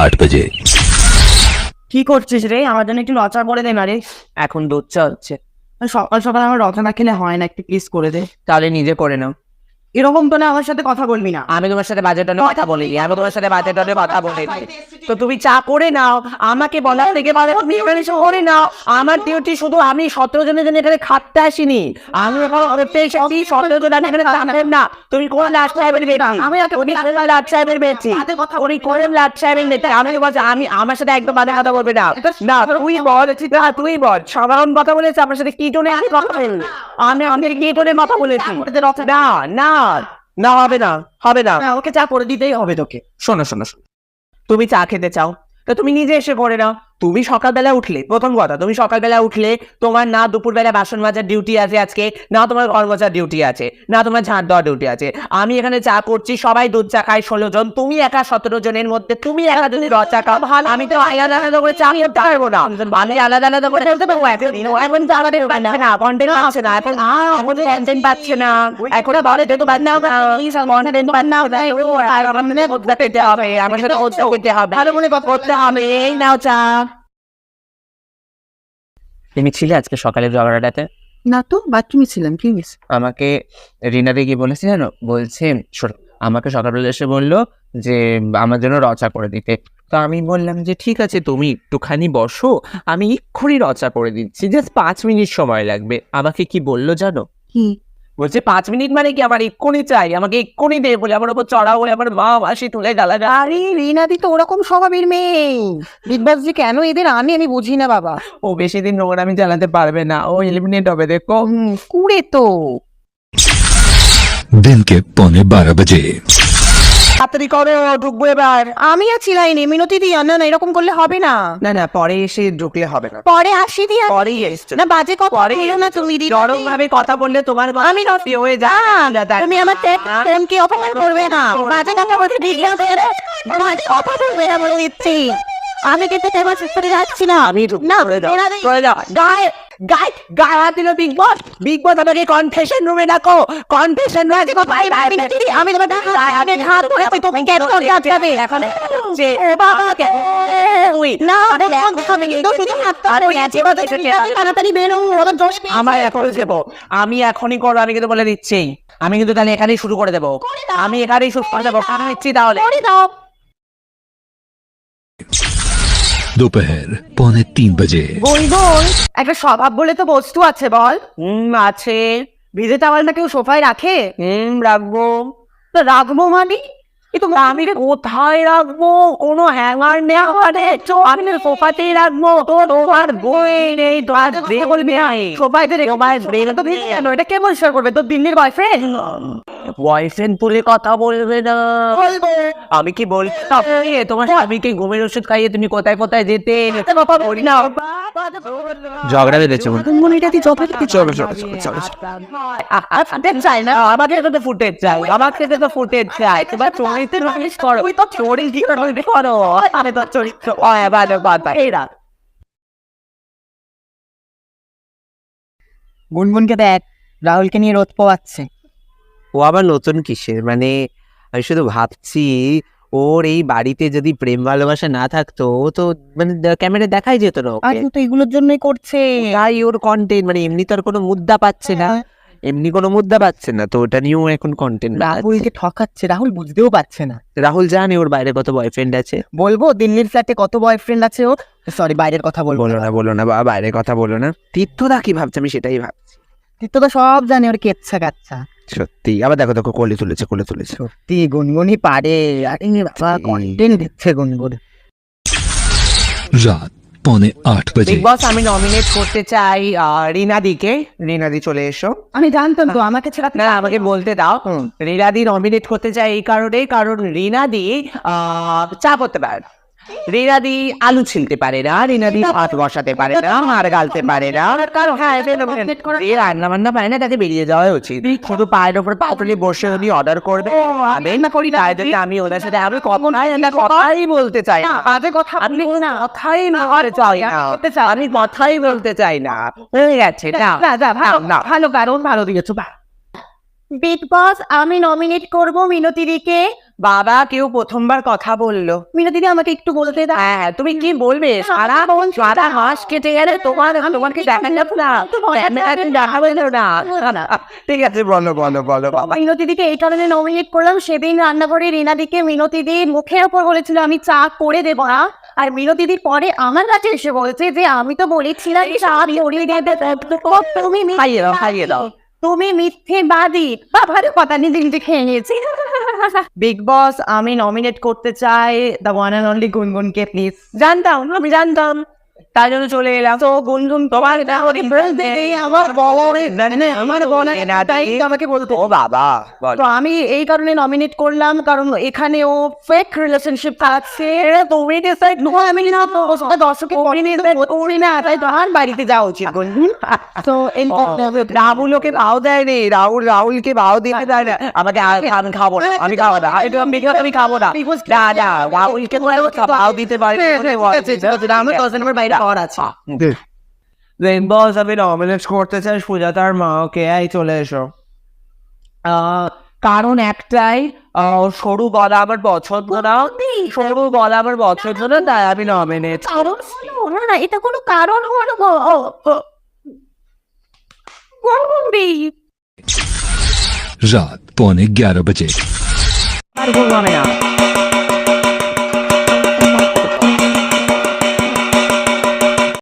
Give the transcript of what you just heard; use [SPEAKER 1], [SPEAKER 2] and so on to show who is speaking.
[SPEAKER 1] 8 बजे।
[SPEAKER 2] কি করছিস রে? আমার জন্য একটু লচা করে দে না রে। এখন দুধ চা হচ্ছে। সকাল সকাল আমার লচা না খেলে হয় না, একটু প্লিজ করে দে।
[SPEAKER 3] তাহলে নিজে করে নাও।
[SPEAKER 2] এরকম তো না, আমার সাথে কথা বলবি না।
[SPEAKER 3] আমি তোমার সাথে বাজেট নিয়ে কথা বলিনি, আমি তোমার সাথে বাজেট নিয়ে কথা বলিনি। তো তুমি চা করে নাও, আমাকে বলার থেকে বলে তুমি এখানে এসে করে নাও। আমার ডিউটি শুধু আমি 17 জনের জন্য এখানে খাটতে আসিনি। আমি এখন পেয়েছি 17 জন এখানে থাকবেন না। তুমি কোন লাট সাহেবের বেটা? আমি লাট সাহেবের বেছি। উনি কোন লাট সাহেবের নেতা? আমি বলছি আমি আমার সাথে একদম বাজে কথা বলবে না। না তুই বল, তুই বল সাধারণ কথা বলেছে আমার সাথে কি টোনে আমি কথা বলবো? আমি কি টোনে কথা বলেছি? না না না, হবে না, হবে না।
[SPEAKER 2] ওকে চা করে দিতেই হবে তোকে।
[SPEAKER 3] শোনো শোনো শোনো, তুমি চা খেতে চাও তো তুমি নিজে এসে করে নাও। তুমি সকালবেলা উঠলে, প্রথম কথা তুমি সকালবেলা উঠলে তোমার না দুপুরবেলা বাসন মাজার ডিউটি আছে আজকে, না তোমার ঘর মোছার ডিউটি আছে, না তোমার ঝাঁট দেওয়ার ডিউটি আছে। আমি এখানে চা করছি, সবাই দুধ চা খায় 16 জন, তুমি একা 17 জনের মধ্যে তুমি একা যদি রদ চা খাও, আমি তো আলাদা আলাদা করে চা খেতে পারবো না। আমি আলাদা আলাদা করে খেতে পারবো। এখন চা আমাদের না কন্টেন্ট আছে না, এখন আমাদের টেনশন পাচ্ছে না। এখন বলে তো বাদ নাও, কন্টেন্ট বাদ নাও, করতে হবে আমার সাথে করতে হবে, ভালো মনে করতে হবে। এই নাও চা। তুমি ছিলে আজকে সকালে ঝগড়াটাতে?
[SPEAKER 2] না তো, বাথরুমে ছিলাম। কি মিস?
[SPEAKER 3] আমাকে রিনা দি কি বলেছে জানো? বলছে শোনো, আমাকে সকালবেলা এসে বললো যে আমার জন্য রচা করে দিতে। তো আমি বললাম যে ঠিক আছে তুমি একটুখানি বসো, আমি এক্ষুনি রচা করে দিচ্ছি, জাস্ট 5 মিনিট সময় লাগবে। আমাকে কি বললো জানো?
[SPEAKER 2] কি
[SPEAKER 3] বলছে 5 মিনিট মানে কি, আমার এক্ষুনি চাই, আমাকে এক্ষুনি দে বলে আমার উপর চড়া হয়ে আমার মা মাসি তুলে গালা।
[SPEAKER 2] আরে রিনাদি তো ওরকম স্বভাবের মেয়ে। বিগ বস যে কেন এদের আনে আমি বুঝি না বাবা।
[SPEAKER 3] ও বেশি দিন নোংরামি চালাতে পারবে না, ও এলিমিনেট হবে দেখো।
[SPEAKER 2] কুড়ে তো
[SPEAKER 1] दिन के 11:15
[SPEAKER 3] তাড়াতাড়ি করো, ঢুকবো এবার।
[SPEAKER 2] আমি আর ছিলাইনি মিনতি দিয়া। না না, এরকম করলে হবে না।
[SPEAKER 3] না না, পরে এসে ঢুকলে হবে না।
[SPEAKER 2] পরে আসি দিয়া।
[SPEAKER 3] পরেই এসছো
[SPEAKER 2] না বাজে কথা
[SPEAKER 3] পরে
[SPEAKER 2] বলো না তুমি দিদি।
[SPEAKER 3] নরম ভাবে কথা বললে তোমার
[SPEAKER 2] আমি
[SPEAKER 3] নষ্ট হয়ে যায়।
[SPEAKER 2] তুমি আমার প্রেমকে অপমান করবে না। বাজে কথা বলতে ঠিক আছে রে। বাজে কথা বলবে না বলে দিচ্ছি। আমি কিন্তু তোমার করে যাচ্ছি না।
[SPEAKER 3] আমি
[SPEAKER 2] না
[SPEAKER 3] রিনাদি, চলে যাও। গায়ে গায়ে গায়ে হাত দিল বিগ বস। বিগ বস আমাকে কনফেশন রুমে ডাকো, কনফেশন রুমে ডাকো। ভাই ভাই
[SPEAKER 2] আমি তোমার গায়ে হাত ধরে আমি তুমি কেন যাবে এখন?
[SPEAKER 3] যে বাবাকে ওই
[SPEAKER 2] না আমি তো শুধু হাত ধরে আছি। তাড়াতাড়ি বেরো, ওদের দোষ নেই।
[SPEAKER 3] আমার এখন দেবো, আমি এখনই করো, আমি কিন্তু বলে দিচ্ছি। আমি কিন্তু তাহলে এখানেই শুরু করে দেবো, আমি এখানেই শুরু করে দেবো। আমি দিচ্ছি তাহলে।
[SPEAKER 2] করে দাও।
[SPEAKER 1] दोपहर 2:45
[SPEAKER 2] গুনগুন, একটা স্বভাব বলে তো বস্তু আছে বল।
[SPEAKER 3] আছে।
[SPEAKER 2] ভিজে টাওয়ালটা কেউ সোফায় রাখে?
[SPEAKER 3] রাখবো।
[SPEAKER 2] তো রাখবো মানে
[SPEAKER 3] কিন্তু আমি কোথায় রাখবো? কোনো হ্যাঙ্গার নেই আমাদের, আমি সোফাতেই রাখবো। তো তোমার বই নেই, তোমার বলবে
[SPEAKER 2] সোফাইতে রেখে তো ভিজে কেন? এটা কে পরিষ্কার করবে? তোর দিল্লির বয়ফ্রেন্ড?
[SPEAKER 3] বয়ফ্রেন্ড তুলে কথা বলবে না।
[SPEAKER 2] বলবো।
[SPEAKER 3] আমি কি বলতাম তোমার স্বামীকে ঘুমের ওষুধ খাইয়ে তুমি কোথায় কোথায় যেতে? ঝগড়া বেঁধেছে ফুটেজ চাই না, আমাকে তো ফুটেজ চাই, আমাকে তো ফুটেজ চাই। তোমার চরিত্র করো, ওই তো চরিত্র করো, আমি তো চরিত্র এরা।
[SPEAKER 2] গুনগুনকে দেখ, রাহুলকে নিয়ে রোদ পোয়াচ্ছে।
[SPEAKER 3] ও আবার নতুন কিসের? মানে আমি শুধু ভাবছি ওর এই বাড়িতে যদি প্রেম ভালোবাসা না থাকতো, ও তো মানে ক্যামেরা দেখাই যেত না।
[SPEAKER 2] আজ তো এগুলোর জন্যই করছে।
[SPEAKER 3] তাই ওর কন্টেন্ট, মানে এমনি তো আর কোনো মুদ্রা পাচ্ছে না, এমনি কোনো মুদ্রা পাচ্ছে না, তো ওটা নিয়েও এখন কন্টেন্ট।
[SPEAKER 2] রাহুলকে ঠকাচ্ছে, রাহুল বুঝতেও পারছে না।
[SPEAKER 3] রাহুল জানে ওর বাইরে কত বয়ফ্রেন্ড আছে।
[SPEAKER 2] বলবো দিল্লির ফ্ল্যাটে কত বয়ফ্রেন্ড আছে ওর? সরি, বাইরের কথা বলবো।
[SPEAKER 3] বলো না বাবা, বাইরে কথা বলো না। তীর্থদা কি ভাবছে আমি সেটাই ভাবছি।
[SPEAKER 2] তুই তো সব জানি ওর কেচ্ছা কাচ্ছা।
[SPEAKER 3] সত্যি, আবার দেখো দেখো কোলে তুলেছে, কোলে তুলেছে।
[SPEAKER 2] সত্যি গুনগুনই পারে। আরে বাবা, কন্টেন্ট দিচ্ছে গুনগুন।
[SPEAKER 1] रात 7:45
[SPEAKER 3] বিগ বস আমি নমিনেট করতে চাই রিনাদিকে। রিনাদি চলে এসো।
[SPEAKER 2] আমি জানতাম তো আমাকে ছাড়া
[SPEAKER 3] না আমাকে বলতে দাও। রিনাদি নমিনেট করতে চাই এই কারণে, কারণ রিনাদি চা করতে পারে না, রিনাদি আলু ছিলতে পারে না, রিনাদি ভাত বসাতে পারে না, আর গালতে পারে না। কারণ হ্যাঁ রান্না বান্না পারে না, তাকে বেরিয়ে যাওয়া উচিত। শুধু পায়ের ওপর পা তুলে বসে উনি অর্ডার করবে, আমি না করি না। আমি ওনার সাথে আমি কথাই বলতে চাই না।
[SPEAKER 2] বাজে কথা
[SPEAKER 3] আপনি কথাই না বলতে চাই না, আমি কথাই বলতে চাই না। হয়ে গেছে না না।
[SPEAKER 2] ভালো কারণ ভালো দিয়েছো। বিগ বস আমি নমিনেট করব মিনতিদিকে।
[SPEAKER 3] বাবা কেউ প্রথমবার কথা বললো।
[SPEAKER 2] মিনা দিদি আমাকে একটু বলতে দাও।
[SPEAKER 3] হ্যাঁ, তুমি কি বলবে? সারা মাস কেটে গেলে তোমাকে দেখা যাবে না, দেখা হলো না। ঠিক আছে, বলো বলো বলো বাবা।
[SPEAKER 2] মিনতি দিকে এই কারণে নমিনেট করলাম, সেদিন রান্নাঘরে রিনা দিকে মিনতি দি মুখের ওপর বলেছিল আমি চা করে দেবো না, আর মিনতি দি পরে আমার কাছে এসে বলেছে যে আমি তো বলেছিলাম চা করে দেবে, তুমি
[SPEAKER 3] খাইয়ে দাও।
[SPEAKER 2] তুমি মিথ্যেবাদী। বাবার কথা নিজে নিজে খেয়ে নিয়েছি।
[SPEAKER 3] বিগ বস, আমি নমিনেট করতে চাই দ্য ওয়ান অ্যান্ড অনলি গুনগুনকে, প্লিজ। জানতাম, আমি জানতাম, তার জন্য চলে এলাম। তো গুনগুন তোমার আমাকে বলতো ও বাবা।
[SPEAKER 2] তো আমি এই কারণে নমিনেট করলাম কারণ এখানে ও ফেক রিলেশনশিপ আছে। তুমি ডিসাইড নয়, আমি না তো দর্শকে করি না, তাই তোমার বাড়িতে যাওয়া উচিত। তো
[SPEAKER 3] রাহুলকে ভাও দেয়নি, রাহুলকে ভাও দিতে দেয় না। আমাকে আমি খাবো না, আমি খাবো না, আমি খাবো না। রাহুলকে ভাও দিতে পারি।
[SPEAKER 2] আমার 10 নম্বর বাইরে পাওয়ার আছে।
[SPEAKER 3] বস, আমি নমিনেট করতে চাই সুজাতার মাকে। এই চলে এসো। কারণ একটাই, সরু বলা আমার পছন্দ না, সরু বলা আমার পছন্দ না, তাই আমি নমিনেট।
[SPEAKER 2] কারণ হলো না, এটা কোনো কারণ হলো
[SPEAKER 1] रात 11:15
[SPEAKER 3] আর বলবো না।